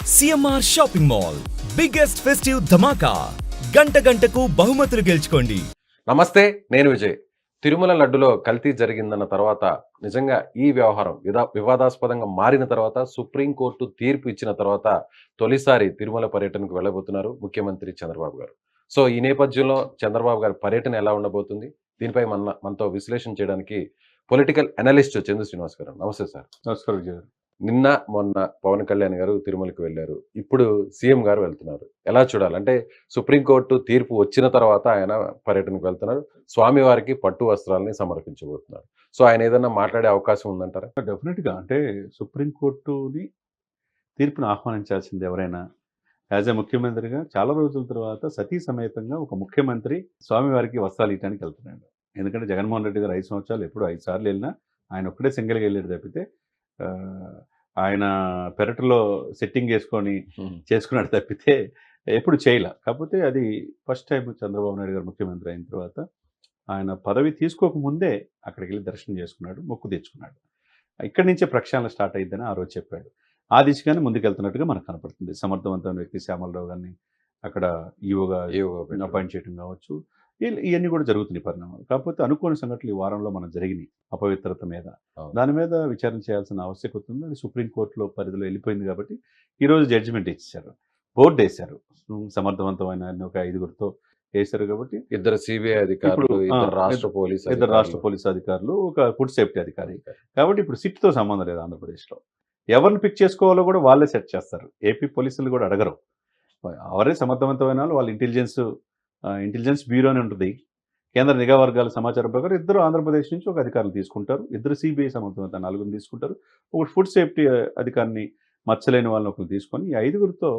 CMR shopping mall biggest festive ధమాకా గంటకు బహుమతులు గెలుచుకోండి. నమస్తే, నేను విజయ్. తిరుమల లడ్డులో కల్తీ జరిగిందన్న తర్వాత నిజంగా ఈ వ్యవహారం వివాదాస్పదంగా మారిన తర్వాత సుప్రీంకోర్టు తీర్పు ఇచ్చిన తర్వాత తొలిసారి తిరుమల పర్యటనకు వెళ్ళబోతున్నారు ముఖ్యమంత్రి చంద్రబాబు గారు. సో ఈ నేపథ్యంలో చంద్రబాబు గారి పర్యటన ఎలా ఉండబోతుంది, దీనిపై మనతో విశ్లేషణ చేయడానికి పొలిటికల్ అనలిస్ట్ చందు శ్రీనివాస్ గారు. నమస్తే సార్. నమస్కారం విజయ్ గారు. నిన్న మొన్న పవన్ కళ్యాణ్ గారు తిరుమలకు వెళ్ళారు, ఇప్పుడు సీఎం గారు వెళ్తున్నారు. ఎలా చూడాలి అంటే సుప్రీంకోర్టు తీర్పు వచ్చిన తర్వాత ఆయన పర్యటనకు వెళ్తున్నారు, స్వామివారికి పట్టు వస్త్రాలని సమర్పించబోతున్నారు. సో ఆయన ఏదైనా మాట్లాడే అవకాశం ఉందంటారా? డెఫినెట్గా అంటే సుప్రీంకోర్టుని తీర్పును ఆహ్వానించాల్సింది ఎవరైనా. యాజ్ ఏ ముఖ్యమంత్రిగా చాలా రోజుల తర్వాత సతీ సమేతంగా ఒక ముఖ్యమంత్రి స్వామివారికి వస్త్రాలు ఇవ్వడానికి వెళ్తున్నాడు. ఎందుకంటే జగన్మోహన్ రెడ్డి గారు 5 సంవత్సరాలు ఎప్పుడు 5 సార్లు వెళ్ళినా ఆయన ఒక్కడే సింగిల్గా వెళ్ళాడు తప్పితే ఆయన పెరట్లో సెట్టింగ్ చేసుకొని చేసుకున్నాడు తప్పితే ఎప్పుడు చేయలే. కాకపోతే అది ఫస్ట్ టైం చంద్రబాబు నాయుడు గారు ముఖ్యమంత్రి అయిన తర్వాత ఆయన పదవి తీసుకోకముందే అక్కడికి వెళ్ళి దర్శనం చేసుకున్నాడు, మొక్కు తెచ్చుకున్నాడు. ఇక్కడి నుంచే ప్రక్షాళన స్టార్ట్ అయ్యిందని ఆ రోజు చెప్పాడు. ఆ దిశగానే ముందుకెళ్తున్నట్టుగా మనకు కనపడుతుంది. సమర్థవంతమైన వ్యక్తి శ్యామలరావు గారిని అక్కడ ఈవోగా అపాయింట్ చేయడం కావచ్చు, ఇవన్నీ కూడా జరుగుతున్నాయి పరిణామాలు. కాకపోతే అనుకోని సంఘటనలు ఈ వారంలో మనం జరిగినాయి అపవిత్రత మీద. దాని మీద విచారణ చేయాల్సిన ఆవశ్యకత ఉంది. అది సుప్రీంకోర్టులో పరిధిలో వెళ్ళిపోయింది కాబట్టి ఈరోజు జడ్జిమెంట్ ఇచ్చారు, బోర్డు వేశారు. సమర్థవంతమైన ఒక 5గురితో వేశారు కాబట్టి 2 సిబిఐ అధికారులు, 2 రాష్ట్ర పోలీసు అధికారులు, ఒక ఫుడ్ సేఫ్టీ అధికారి. కాబట్టి ఇప్పుడు సిట్తో సంబంధం లేదు ఆంధ్రప్రదేశ్లో. ఎవరిని పిక్ చేసుకోవాలో కూడా వాళ్ళే సెట్ చేస్తారు. ఏపీ పోలీసులు కూడా అడగరు. ఎవరే సమర్థవంతమైన వాళ్ళు ఇంటెలిజెన్స్ బ్యూరో అని ఉంటుంది. కేంద్ర నిఘా వర్గాల సమాచారం ప్రకారం 2 ఆంధ్రప్రదేశ్ నుంచి ఒక అధికారులు తీసుకుంటారు, 2 సిబిఐ సమర్థవంత 4 తీసుకుంటారు, ఒక ఫుడ్ సేఫ్టీ అధికారిని మచ్చలేని వాళ్ళని ఒకరు తీసుకొని ఈ 5గురితో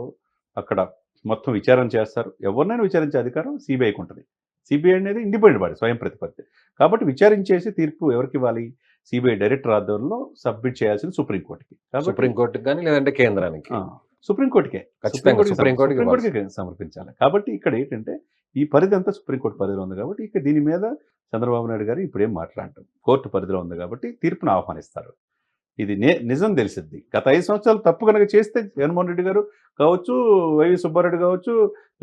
అక్కడ మొత్తం విచారణ చేస్తారు. ఎవరినైనా విచారించే అధికారం సిబిఐకి ఉంటుంది. సిబిఐ అనేది ఇండిపెండెంట్ బాడీ, స్వయం ప్రతిపత్తి. కాబట్టి విచారించేసి తీర్పు ఎవరికి ఇవ్వాలి? సిబిఐ డైరెక్టర్ ఆధ్వర్యంలో సబ్మిట్ చేయాల్సింది సుప్రీంకోర్టుకి. సుప్రీంకోర్టుకి కానీ లేదంటే కేంద్రానికి, సుప్రీంకోర్టుకే సమర్పించాలి. కాబట్టి ఇక్కడ ఏంటంటే ఈ పరిధి అంతా సుప్రీంకోర్టు పరిధిలో ఉంది కాబట్టి ఇక దీని మీద చంద్రబాబు నాయుడు గారు ఇప్పుడు ఏం మాట్లాడటం, కోర్టు పరిధిలో ఉంది కాబట్టి తీర్పును ఆహ్వానిస్తారు. ఇది నిజం తెలిసిద్ది. గత 5 సంవత్సరాలు తప్పు కనుక చేస్తే జగన్మోహన్ రెడ్డి గారు కావచ్చు, వైవి సుబ్బారెడ్డి కావచ్చు,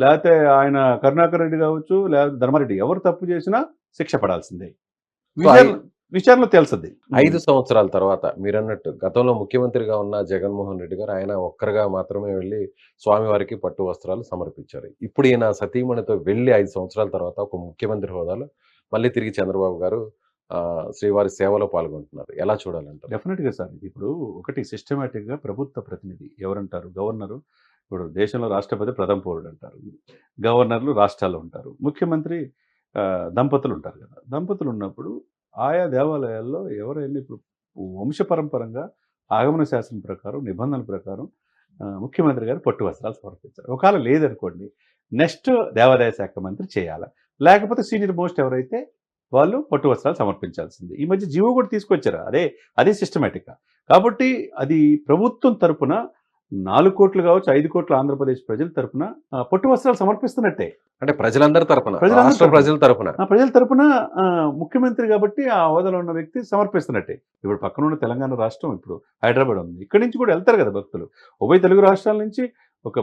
లేకపోతే ఆయన కరుణాకర్ రెడ్డి కావచ్చు, లేకపోతే ధర్మారెడ్డి, ఎవరు తప్పు చేసినా శిక్ష పడాల్సిందే. విచారణ తెలుస్తుంది. 5 సంవత్సరాల తర్వాత మీరన్నట్టు గతంలో ముఖ్యమంత్రిగా ఉన్న జగన్మోహన్ రెడ్డి గారు ఆయన ఒక్కరుగా మాత్రమే వెళ్ళి స్వామివారికి పట్టు వస్త్రాలు సమర్పించారు. ఇప్పుడు ఈయన సతీమణితో వెళ్ళి 5 సంవత్సరాల తర్వాత ఒక ముఖ్యమంత్రి హోదాలో మళ్ళీ తిరిగి చంద్రబాబు గారు శ్రీవారి సేవలో పాల్గొంటున్నారు. ఎలా చూడాలంటారు? డెఫినెట్గా సార్, ఇప్పుడు ఒకటి సిస్టమేటిక్గా ప్రభుత్వ ప్రతినిధి ఎవరంటారు? గవర్నరు. ఇప్పుడు దేశంలో రాష్ట్రపతి ప్రథమ పౌరుడు అంటారు, గవర్నర్లు రాష్ట్రాల్లో ఉంటారు, ముఖ్యమంత్రి దంపతులు ఉంటారు కదా. దంపతులు ఉన్నప్పుడు ఆయా దేవాలయాల్లో ఎవరైనా ఇప్పుడు వంశపరంపరంగా ఆగమన శాసనం ప్రకారం, నిబంధనల ప్రకారం ముఖ్యమంత్రి గారు పట్టు వస్త్రాలు సమర్పించారు. ఒకవేళ లేదనుకోండి, నెక్స్ట్ దేవాదాయ శాఖ మంత్రి చేయాలి, లేకపోతే సీనియర్ మోస్ట్ ఎవరైతే వాళ్ళు పట్టు వస్త్రాలు సమర్పించాల్సింది. ఈ మధ్య జీవో కూడా తీసుకొచ్చారు, అదే సిస్టమేటిక్గా. కాబట్టి అది ప్రభుత్వం తరపున 4 కోట్లు కావచ్చు, 5 కోట్ల ఆంధ్రప్రదేశ్ ప్రజల తరపున పట్టు వస్త్రాలు సమర్పిస్తున్నట్టే. అంటే ప్రజల తరపున ముఖ్యమంత్రి కాబట్టి ఆ హోదాలో ఉన్న వ్యక్తి సమర్పిస్తున్నట్టే. ఇప్పుడు పక్కన ఉన్న తెలంగాణ రాష్ట్రం, ఇప్పుడు హైదరాబాద్ ఉంది, ఇక్కడి నుంచి కూడా వెళ్తారు కదా భక్తులు. ఉభయ తెలుగు రాష్ట్రాల నుంచి ఒక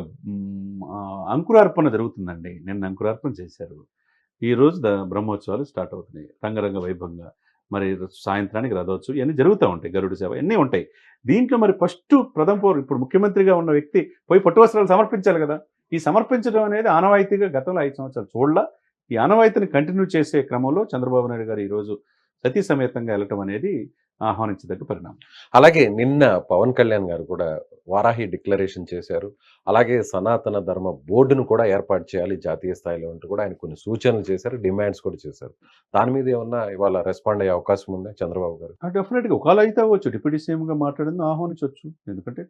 అంకురార్పణ జరుగుతుందండి. నిన్న అంకురార్పణ చేశారు. ఈరోజు బ్రహ్మోత్సవాలు స్టార్ట్ అవుతున్నాయి రంగరంగ వైభవంగా. మరి సాయంత్రానికి రథోత్సవం ఇవన్నీ జరుగుతూ ఉంటాయి, గరుడ సేవ ఇవన్నీ ఉంటాయి. దీంట్లో మరి ఫస్ట్ ప్రథమ పౌరుడు ఇప్పుడు ముఖ్యమంత్రిగా ఉన్న వ్యక్తి పోయి పట్టు వస్త్రాలు సమర్పించాలి కదా. ఈ సమర్పించడం అనేది ఆనవాయితీగా గతంలో 5 సంవత్సరాలు చూడలా. ఈ ఆనవాయితీని కంటిన్యూ చేసే క్రమంలో చంద్రబాబు నాయుడు గారు ఈరోజు సతీ సమేతంగా వెళ్ళటం అనేది ఆహ్వానించదగ్గ పరిణామం. అలాగే నిన్న పవన్ కళ్యాణ్ గారు కూడా వారాహి డిక్లరేషన్ చేశారు. అలాగే సనాతన ధర్మ బోర్డును కూడా ఏర్పాటు చేయాలి జాతీయ స్థాయిలో అంటూ కూడా ఆయన కొన్ని సూచనలు చేశారు, డిమాండ్స్ కూడా చేశారు. దాని మీద ఏమన్నా ఇవాళ రెస్పాండ్ అయ్యే అవకాశం ఉందా చంద్రబాబు గారు? డెఫినెట్గా ఒకవేళ అయితే అవ్వచ్చు, డిప్యూటీ సీఎంగా మాట్లాడింది ఆహ్వానించవచ్చు. ఎందుకంటే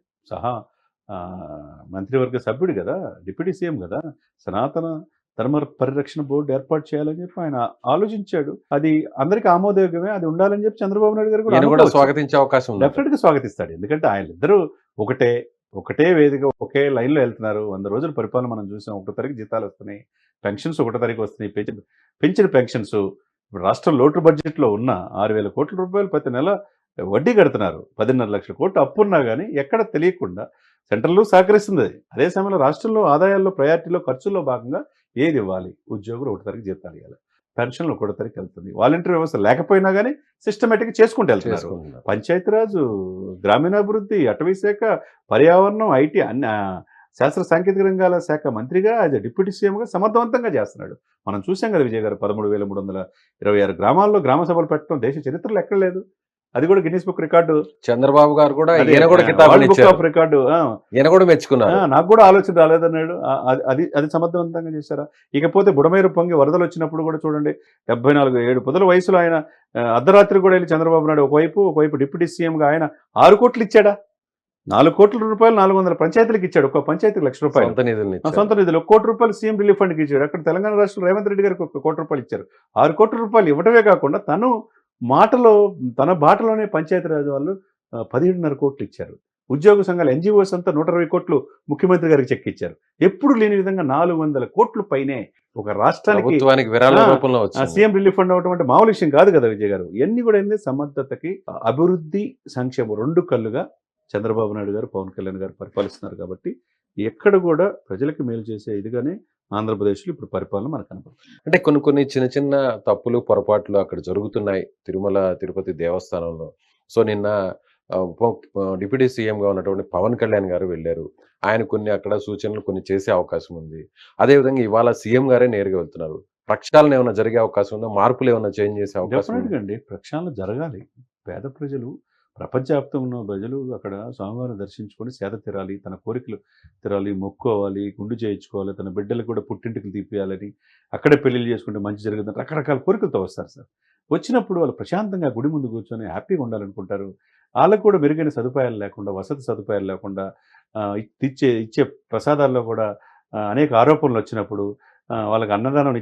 మంత్రివర్గ సభ్యుడు కదా, డిప్యూటీ సీఎం కదా. సనాతన ధర్మ పరిరక్షణ బోర్డు ఏర్పాటు చేయాలని చెప్పి ఆయన ఆలోచించాడు. అది అందరికీ ఆమోదయోగ్యమే, అది ఉండాలని చెప్పి చంద్రబాబు నాయుడు గారు కూడా స్వాగతించే అవకాశం ఉంది. డెఫినెట్గా స్వాగతిస్తాడు. ఎందుకంటే ఆయన ఇద్దరు ఒకటే వేదిక, ఒకే లైన్లో వెళ్తున్నారు. 100 రోజుల పరిపాలన మనం చూసాం. 1వ తారీఖు జీతాలు వస్తున్నాయి, పెన్షన్స్ 1వ తారీఖు వస్తున్నాయి, పెంచిన పెన్షన్స్. ఇప్పుడు రాష్ట్రం లోటు బడ్జెట్లో ఉన్న 6,000 కోట్ల రూపాయలు ప్రతి నెల వడ్డీ కడుతున్నారు. 10.5 లక్షల కోట్లు అప్పున్నా కానీ ఎక్కడ తెలియకుండా సెంట్రల్ సహకరిస్తుంది. అదే సమయంలో రాష్ట్రంలో ఆదాయాల్లో ప్రయారిటీలో ఖర్చుల్లో భాగంగా ఏది ఇవ్వాలి? ఉద్యోగులు 1 తారీఖు జీతాలు ఇవ్వాలి, పెన్షన్లు 1 తారీఖు వెళ్తుంది. వాలంటీర్ వ్యవస్థ లేకపోయినా కానీ సిస్టమేటిక్గా చేసుకుంటూ వెళ్తున్నారు. చేసుకుంటున్నారు. పంచాయతీరాజు, గ్రామీణాభివృద్ధి, అటవీ శాఖ, పర్యావరణం, ఐటీ అన్ని శాస్త్ర సాంకేతిక రంగాల శాఖ మంత్రిగా డిప్యూటీ సీఎంగా సమర్థవంతంగా చేస్తున్నాడు. మనం చూసాం కదా విజయ్ గారు, 13,326 గ్రామాల్లో గ్రామ సభలు పెట్టడం దేశ చరిత్రలో ఎక్కడ లేదు. అది కూడా గిన్నీస్ బుక్ రికార్డు. చంద్రబాబు గారు కూడా అదే, ఈయన కూడా వరల్డ్ కితాబులు బుక్ ఇచ్చారు. Of record. ఈయన కూడా మెచ్చుకున్నారు. నాకు కూడా ఆలోచన రాలేదన్నాడు. అది సమర్థవంతంగా చేశారా? ఇకపోతే బుడమేరు పొంగి వరదలు వచ్చినప్పుడు కూడా చూడండి, 74 పొదల వయసులో ఆయన అర్ధరాత్రి కూడా వెళ్ళి చంద్రబాబు నాయుడు ఒకవైపు డిప్యూటీ సీఎంగా ఆయన 6 కోట్లు ఇచ్చాడా? 4 కోట్ల రూపాయలు 400 పంచాయతీలకు ఇచ్చాడు. ఒక్క పంచాయతీకి ₹1,00,000 సొంత నిధుల్ని ఇచ్చారు. సొంత నిధులు. 1 కోటి రూపాయలు సీఎం రిలీఫ్ ఫండ్కి ఇచ్చాడు. అక్కడ తెలంగాణ రాష్ట్రం రేవంత్ రెడ్డి గారికి 1 కోటి రూపాయలు ఇచ్చారు. 6 కోట్ల రూపాయలు ఇవ్వటమే కాకుండా తన బాటలోనే పంచాయతీరాజ్ వాళ్ళు 17.5 కోట్లు ఇచ్చారు. ఉద్యోగ సంఘాలు ఎన్జిఓస్ అంతా 120 కోట్లు ముఖ్యమంత్రి గారికి చెక్ ఇచ్చారు. ఎప్పుడు లేని విధంగా 400 కోట్ల పైనే ఒక రాష్ట్రానికి ప్రభుత్వానికి విరాళ రూపంలో వచ్చింది. సీఎం రిలీఫ్ ఫండ్ అవటం అంటే మామూలు విషయం కాదు కదా విజయ్ గారు. ఇవన్నీ కూడా ఏంది, సమర్థతకి, అభివృద్ధి, సంక్షేమం 2 కళ్ళుగా చంద్రబాబు నాయుడు గారు, పవన్ కళ్యాణ్ గారు పరిపాలిస్తున్నారు. కాబట్టి ఎక్కడ కూడా ప్రజలకు మేలు చేసే ఇదిగానే ఆంధ్రప్రదేశ్లో ఇప్పుడు పరిపాలన మనకు కనపడుతుంది. అంటే కొన్ని చిన్న చిన్న తప్పులు, పొరపాట్లు అక్కడ జరుగుతున్నాయి తిరుమల తిరుపతి దేవస్థానంలో. సో నిన్న డిప్యూటీ సీఎంగా ఉన్నటువంటి పవన్ కళ్యాణ్ గారు వెళ్ళారు. ఆయన అక్కడ సూచనలు కొన్ని చేసే అవకాశం ఉంది. అదేవిధంగా ఇవాళ సీఎం గారే నేరుగా వెళ్తున్నారు. ప్రక్షాళన ఏమైనా జరిగే అవకాశం ఉందా? మార్పులు ఏమైనా చేంజ్ చేసే అవకాశం ఉందా? డెఫినెట్గా అండి, ప్రక్షాళన జరగాలి. పేద ప్రజలు, ప్రపంచవ్యాప్తంగా ఉన్న ప్రజలు అక్కడ స్వామివారిని దర్శించుకొని సేద తీరాలి, తన కోరికలు తీరాలి, మొక్కుకోవాలి, గుండు చేయించుకోవాలి, తన బిడ్డలకు కూడా పుట్టింటికి తీపియాలని, అక్కడే పెళ్లిళ్ళు చేసుకుంటే మంచి జరుగుతుంది, రకరకాల కోరికలతో వస్తారు సార్. వచ్చినప్పుడు వాళ్ళు ప్రశాంతంగా గుడి ముందు కూర్చొని హ్యాపీగా ఉండాలనుకుంటారు. వాళ్ళకు కూడా మెరుగైన సదుపాయాలు లేకుండా, వసతి సదుపాయాలు లేకుండా, ఇచ్చే ప్రసాదాల్లో కూడా అనేక ఆరోపణలు వచ్చినప్పుడు, వాళ్ళకి అన్నదానం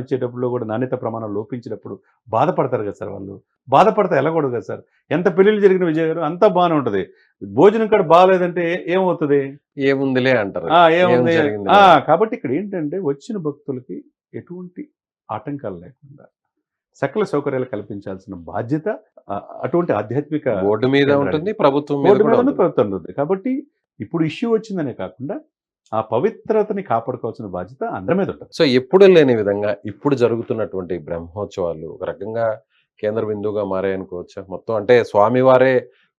ఇచ్చేటప్పుడు కూడా నాణ్యత ప్రమాణం లోపించినప్పుడు బాధపడతారు కదా సార్. వాళ్ళు బాధపడితే వెళ్ళకూడదు కదా సార్. ఎంత పెళ్ళిళ్ళు జరిగిన విజయ్ గారు అంతా బాగానే ఉంటుంది, భోజనం కూడా బాగాలేదంటే ఏమవుతుంది? ఏముందిలే అంటారు. ఏముంది. ఏం జరిగింది? కాబట్టి ఇక్కడ ఏంటంటే వచ్చిన భక్తులకి ఎటువంటి ఆటంకాలు లేకుండా సకల సౌకర్యాలు కల్పించాల్సిన బాధ్యత అటువంటి ఆధ్యాత్మిక బోర్డు మీద ఉంటుంది, ప్రభుత్వం మీద బోర్డు కూడా మీద ఉంటుంది. ప్రభుత్వం ఉంది. కాబట్టి ఇప్పుడు ఇష్యూ వచ్చిందనే కాకుండా ఆ పవిత్రతని కాపాడుకోవాల్సిన బాధ్యత అందరి మీద ఉంటుంది. సో ఎప్పుడు లేని విధంగా ఇప్పుడు జరుగుతున్నటువంటి బ్రహ్మోత్సవాలు ఒక రకంగా కేంద్ర బిందువుగా మారాయనుకోవచ్చా? మొత్తం అంటే స్వామివారే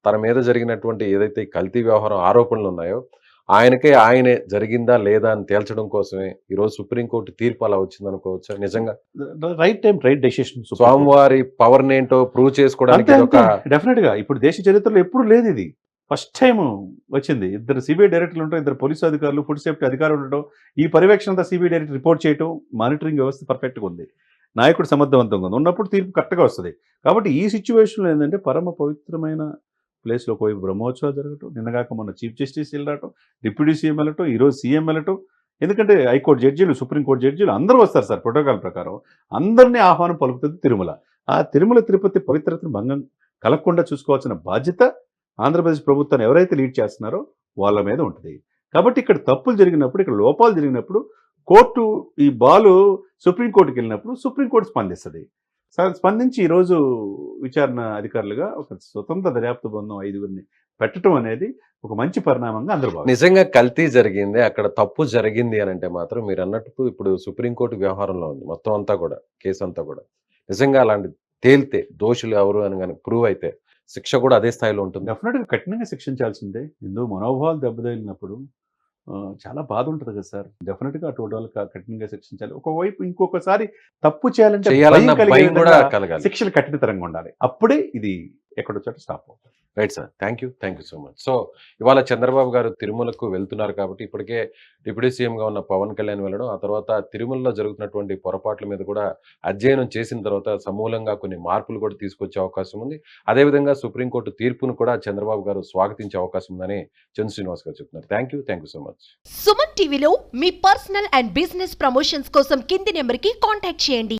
తన మీద జరిగినటువంటి ఏదైతే ఈ కల్తీ వ్యవహారం ఆరోపణలు ఉన్నాయో ఆయనే జరిగిందా లేదా అని తేల్చడం కోసమే ఈరోజు సుప్రీంకోర్టు తీర్పు అలా వచ్చింది అనుకోవచ్చా? నిజంగా రైట్ టైం రైట్ డెసిషన్. స్వామివారి పవర్ ఏంటో ప్రూవ్ చేసుకోవడానికి ఇది ఒక డెఫినెట్ గా ఇప్పుడు దేశ చరిత్రలో ఎప్పుడు లేదు ఇది, ఫస్ట్ టైం వచ్చింది. 2 సిబిఐ డైరెక్టర్లు ఉంటారు, 2 పోలీసు అధికారులు, ఫుడ్ సేఫ్టీ అధికారులు ఉండటం, ఈ పర్యవేక్షణ అంతా సిబిఐ డైరెక్టర్ రిపోర్ట్ చేయటం, మానిటరింగ్ వ్యవస్థ పర్ఫెక్ట్గా ఉంది, నాయకుడు సమర్థవంతంగా ఉంది, ఉన్నప్పుడు తీర్పు కరెక్ట్గా వస్తుంది. కాబట్టి ఈ సిచ్యువేషన్లో ఏంటంటే పరమ పవిత్రమైన ప్లేస్లో ఒకవైపు బ్రహ్మోత్సవాలు జరగటం, నిన్నగాక మొన్న చీఫ్ జస్టిస్ వెళ్ళటం, డిప్యూటీ సీఎం వెళ్ళటం, ఈరోజు సీఎం వెళ్ళటం, ఎందుకంటే హైకోర్టు జడ్జీలు, సుప్రీంకోర్టు జడ్జీలు అందరూ వస్తారు సార్. ప్రోటోకాల్ ప్రకారం అందరినీ ఆహ్వానం పలుకుతుంది తిరుమల. ఆ తిరుమల తిరుపతి పవిత్రతను భంగం కలగకుండా చూసుకోవాల్సిన బాధ్యత ఆంధ్రప్రదేశ్ ప్రభుత్వాన్ని ఎవరైతే లీడ్ చేస్తున్నారో వాళ్ళ మీద ఉంటుంది. కాబట్టి ఇక్కడ తప్పులు జరిగినప్పుడు, ఇక్కడ లోపాలు జరిగినప్పుడు కోర్టు ఈ బాలు సుప్రీంకోర్టుకి వెళ్ళినప్పుడు సుప్రీంకోర్టు స్పందిస్తుంది. స్పందించి ఈరోజు విచారణ అధికారులుగా ఒక స్వతంత్ర దర్యాప్తు బృందం 5గురిని పెట్టడం అనేది ఒక మంచి పరిణామంగా అందరూ భావిస్తారు. నిజంగా కల్తీ జరిగింది, అక్కడ తప్పు జరిగింది అని అంటే మాత్రం మీరు అన్నట్టు ఇప్పుడు సుప్రీంకోర్టు వ్యవహారంలో ఉంది మొత్తం అంతా కూడా, కేసు అంతా కూడా. నిజంగా అలాంటి తేలితే దోషులు ఎవరు అని కానీ ప్రూవ్ అయితే శిక్ష కూడా అదే స్థాయిలో ఉంటుంది. డెఫినెట్గా కఠినంగా శిక్షించాల్సిందే. హిందూ మనోభావాలు దెబ్బతగిలినప్పుడు చాలా బాధ ఉంటుంది కదా సార్. డెఫినెట్గా అటువంటి వాళ్ళు కఠినంగా శిక్షించాలి. ఒకవైపు ఇంకొకసారి తప్పు చేయాలంటే భయం కూడా కలగాలి. శిక్షలు కఠినతరంగా ఉండాలి. అప్పుడే ఇది ఎక్కడో చోట స్టాప్ అవుతుంది. Right sir, thank you so much. So ఇవాళ చంద్రబాబు గారు తిరుమలకు వెళ్తున్నారు కాబట్టి ఇప్పటికే డిప్యూటీ సీఎంగా ఉన్న పవన్ కళ్యాణ్ వెళ్ళడం, ఆ తర్వాత తిరుమలలో జరుగుతున్నటువంటి పొరపాట్ల మీద కూడా అధ్యయనం చేసిన తర్వాత సమూలంగా కొన్ని మార్పులు కూడా తీసుకొచ్చే అవకాశం ఉంది. అదేవిధంగా సుప్రీంకోర్టు తీర్పును కూడా చంద్రబాబు గారు స్వాగతించే అవకాశం ఉందని చంద్ర శ్రీనివాస్ గారు చెప్తున్నారు. Thank you so much. Suman టీవీలో మీ పర్సనల్ అండ్ బిజినెస్ ప్రమోషన్స్ కోసం కింది నెంబర్కి కాంటాక్ట్ చేయండి.